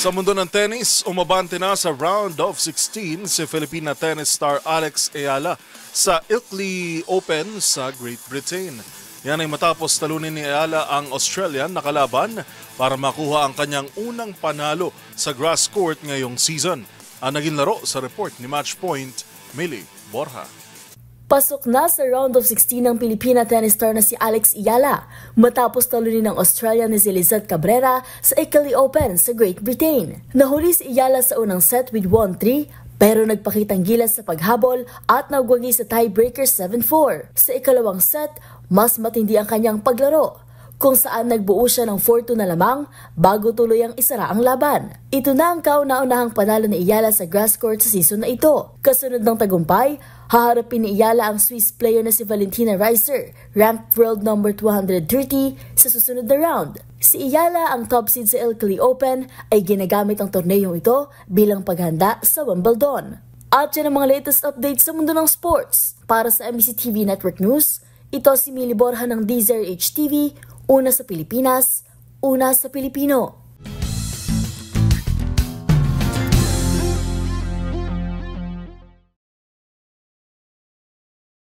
Sa mundo ng tennis, umabante na sa round of 16 si Filipina tennis star Alex Ayala sa Ilkley Open sa Great Britain. Yan ay matapos talunin ni Ayala ang Australian na kalaban para makuha ang kanyang unang panalo sa grass court ngayong season. Ang naging laro sa report ni Matchpoint, Millie Borja. Pasok na sa round of 16 ng Filipina tennis star na si Alex Ayala matapos talunin ng Australian ni Lizette Cabrera sa Ilkley Open sa Great Britain. Nahuli si Ayala sa unang set with 1-3 pero nagpakitang gilas sa paghabol at nagwagi sa tiebreaker 7-4. Sa ikalawang set, mas matindi ang kanyang paglaro kung saan nagbuo siya ng 4-2 na lamang bago tuluyang isara ang laban. Ito na ang kauna-unahang panalo ni Ayala sa grass court sa season na ito. Kasunod ng tagumpay, haharapin ni Ayala ang Swiss player na si Valentina Reiser, ranked world number 230 sa susunod na round. Si Ayala, ang top seed sa Ilkley Open, ay ginagamit ang torneyong ito bilang paghanda sa Wimbledon. At yan ang mga latest updates sa mundo ng sports. Para sa MBC TV Network News, ito si Millie Borja ng DZRH TV, una sa Pilipinas, una sa Pilipino.